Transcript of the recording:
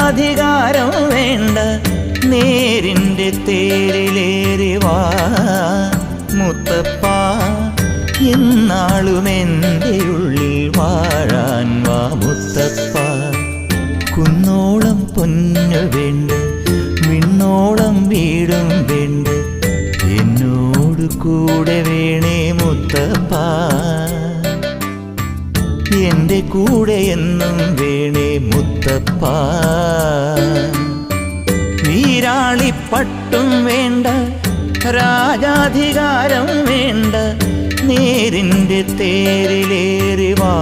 അധികാരം വേണ്ട, നേരിൻ്റെ തേരിലേറി വാ മുത്തപ്പ, എന്നാളും എൻ്റെ ഉള്ളിൽ വാഴാൻ വാ മുത്തപ്പ. കുന്നോളം പൊന്നു വേണ്ട, വിണ്ണോളം വീടും വേണ്ട, എന്നോട് കൂടെ വേണേ മുത്തപ്പ, എൻ്റെ കൂടെ എന്നും വേണേ മുത്തപ്പ. വീരാളിപ്പട്ടും വേണ്ട, രാജാധികാരം വേണ്ട, നേരിൻ്റെ തേരിലേറി വാ